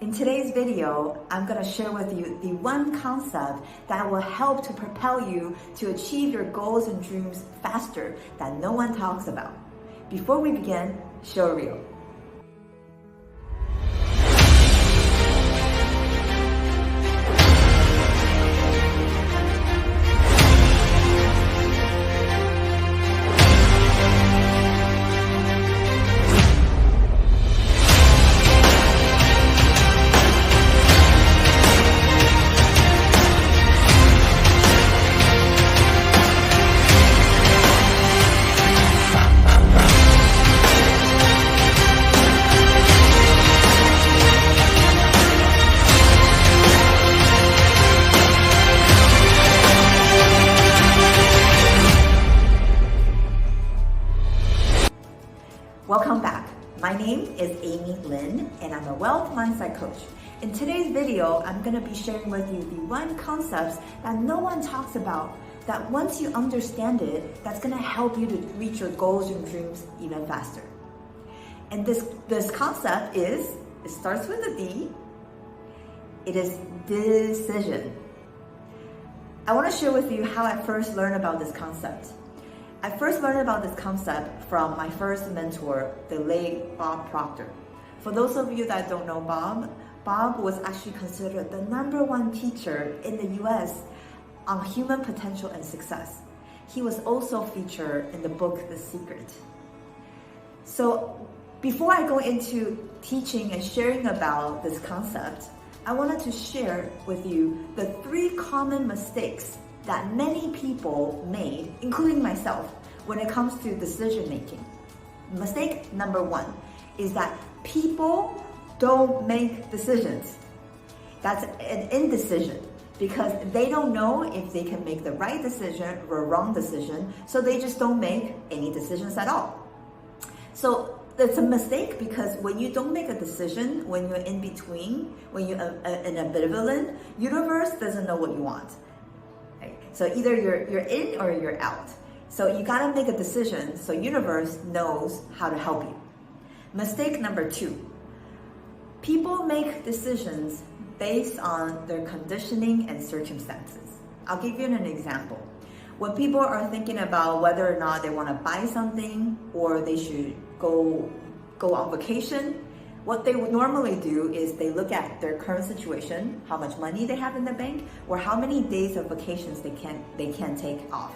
In today's video, I'm going to share with you the one concept that will help to propel you to achieve your goals and dreams faster that no one talks about. Before we begin, show reel. Welcome back. My name is Amy Lin and I'm a wealth mindset coach. In today's video, I'm going to be sharing with you the one concepts that no one talks about, that once you understand it, that's going to help you to reach your goals and dreams even faster. And this concept is, it starts with a D. It is decision. I want to share with you how I first learned about this concept. I first learned about this concept from my first mentor, the late Bob Proctor. For those of you that don't know Bob was actually considered the #1 teacher in the US on human potential and success. He was also featured in the book, The Secret. So before I go into teaching and sharing about this concept, I wanted to share with you the 3 common mistakes that many people made, including myself, when it comes to decision making. Mistake number 1 is that people don't make decisions. That's an indecision because they don't know if they can make the right decision or wrong decision, so they just don't make any decisions at all. So it's a mistake because when you don't make a decision, when you're in between, when you're in a ambivalent, universe doesn't know what you want. So either you're in or you're out. So you gotta make a decision so universe knows how to help you. Mistake number 2. People make decisions based on their conditioning and circumstances. I'll give you an example. When people are thinking about whether or not they wanna buy something or they should go on vacation, what they would normally do is they look at their current situation, how much money they have in the bank, or how many days of vacations they can take off.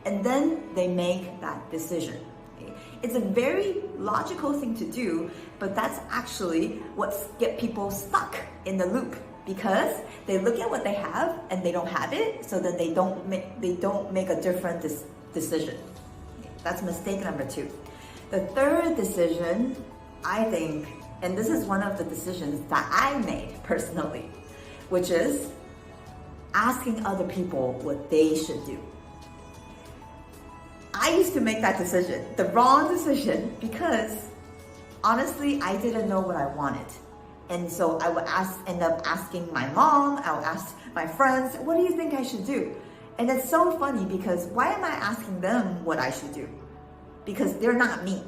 And then they make that decision. Okay? It's a very logical thing to do, but that's actually what gets people stuck in the loop because they look at what they have and they don't have it, so then they don't make a different decision. Okay? That's mistake number 2. The third decision, I think, and this is one of the decisions that I made personally, which is asking other people what they should do. I used to make that decision, the wrong decision, because honestly, I didn't know what I wanted. And so I would end up asking my mom, I would ask my friends, what do you think I should do? And it's so funny because why am I asking them what I should do? Because they're not me,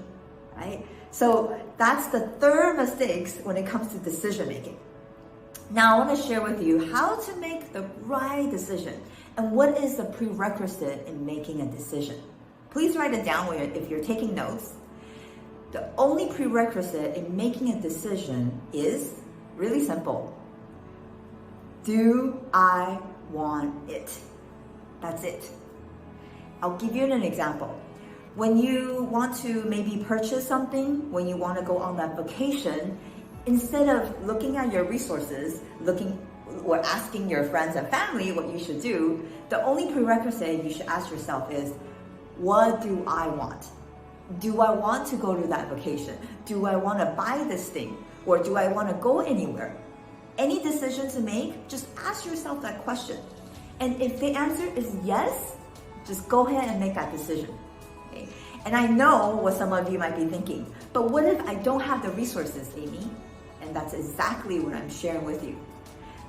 right? So that's the third mistake when it comes to decision making. Now I want to share with you how to make the right decision and what is the prerequisite in making a decision. Please write it down if you're taking notes. The only prerequisite in making a decision is really simple. Do I want it? That's it. I'll give you an example. When you want to maybe purchase something, when you want to go on that vacation, instead of looking at your resources, or asking your friends and family what you should do, the only prerequisite you should ask yourself is, what do I want? Do I want to go to that vacation? Do I want to buy this thing? Or do I want to go anywhere? Any decision to make, just ask yourself that question. And if the answer is yes, just go ahead and make that decision. Okay? And I know what some of you might be thinking, but what if I don't have the resources, Amy? And that's exactly what I'm sharing with you.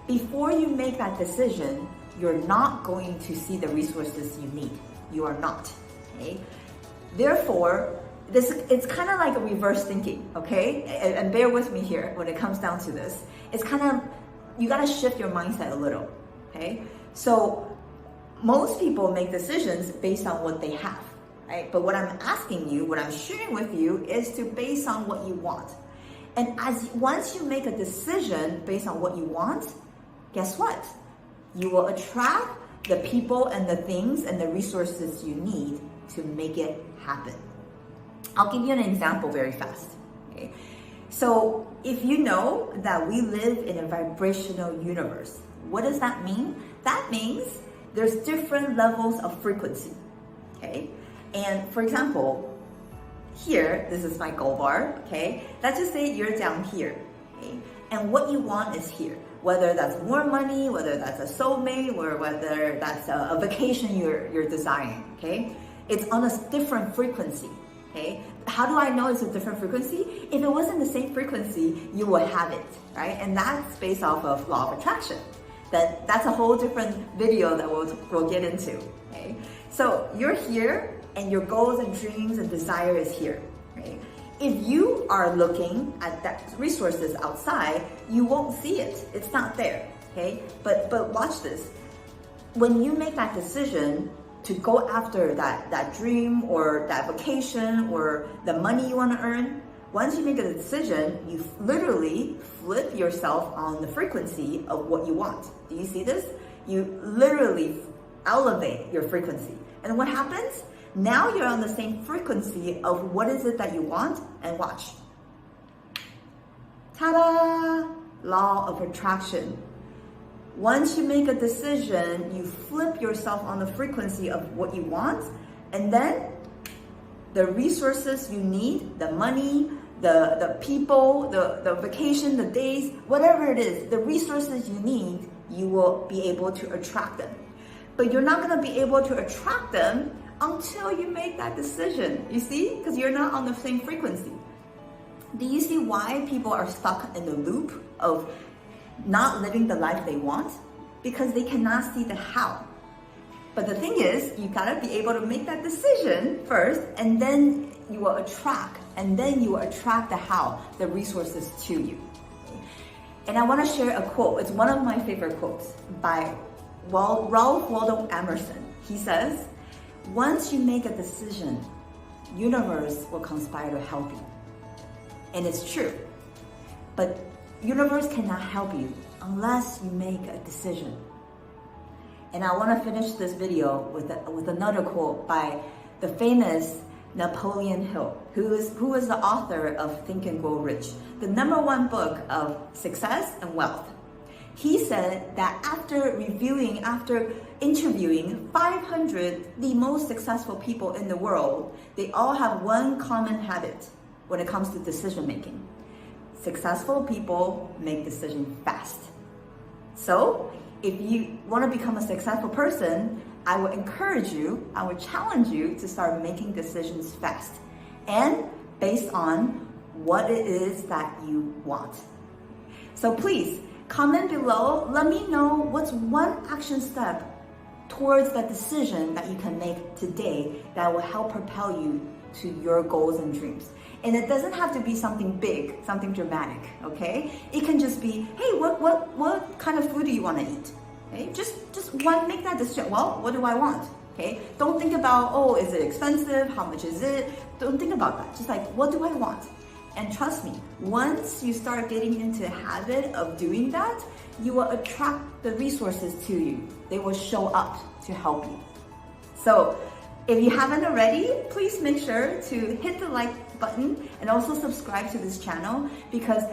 Before you make that decision, you're not going to see the resources you need. You are not. Okay? Therefore, it's kind of like a reverse thinking, okay? And bear with me here when it comes down to this. It's kind of, you gotta shift your mindset a little, okay? So most people make decisions based on what they have, right? But what I'm asking you, what I'm sharing with you is to base on what you want. And once you make a decision based on what you want, guess what? You will attract the people and the things and the resources you need to make it happen. I'll give you an example very fast. Okay? So if you know that we live in a vibrational universe, what does that mean? That means there's different levels of frequency. Okay? And for example, here, this is my gold bar. Okay? Let's just say you're down here. Okay? And what you want is here. Whether that's more money, whether that's a soulmate, or whether that's a vacation you're desiring. Okay? It's on a different frequency. Okay? How do I know it's a different frequency? If it wasn't the same frequency, you will have it, right? And that's based off of law of attraction. That's a whole different video that we'll get into. Okay? So you're here, and your goals and dreams and desire is here. Right? If you are looking at that resources outside, you won't see it. It's not there. Okay? But watch this. When you make that decision to go after that dream or that vacation or the money you want to earn, once you make a decision, you literally flip yourself on the frequency of what you want. Do you see this? You literally elevate your frequency. And what happens? Now you're on the same frequency of what is it that you want, and watch. Ta-da! Law of attraction. Once you make a decision, you flip yourself on the frequency of what you want, and then the resources you need, the money, the people, the vacation, the days, whatever it is, the resources you need, you will be able to attract them. But you're not going to be able to attract them until you make that decision, you see? Because you're not on the same frequency. Do you see why people are stuck in the loop of not living the life they want? Because they cannot see the how. But the thing is, you gotta be able to make that decision first, and then you will attract, the how, the resources to you. And I wanna share a quote. It's one of my favorite quotes by Ralph Waldo Emerson. He says, once you make a decision, universe will conspire to help you. And it's true. But universe cannot help you unless you make a decision. And I want to finish this video with another quote by the famous Napoleon Hill, who is the author of Think and Grow Rich, the #1 book of success and wealth. He said that after interviewing 500 the most successful people in the world, they all have one common habit when it comes to decision making. Successful people make decisions fast. So if you want to become a successful person, I would encourage you, I would challenge you to start making decisions fast and based on what it is that you want. So please comment below, let me know what's one action step towards that decision that you can make today that will help propel you to your goals and dreams. And it doesn't have to be something big, something dramatic, okay? It can just be, hey, what kind of food do you want to eat? Okay? Just make that decision. Well, what do I want? Okay? Don't think about, oh, is it expensive? How much is it? Don't think about that. Just like, what do I want? And trust me, once you start getting into the habit of doing that, you will attract the resources to you. They will show up to help you. So if you haven't already, please make sure to hit the like button and also subscribe to this channel, because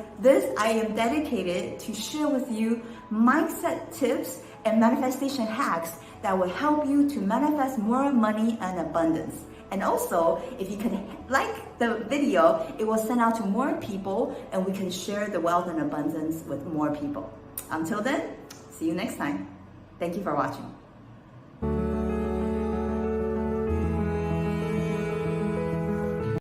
I am dedicated to share with you mindset tips and manifestation hacks that will help you to manifest more money and abundance. And also, if you can like the video, it will send out to more people and we can share the wealth and abundance with more people. Until then, see you next time. Thank you for watching.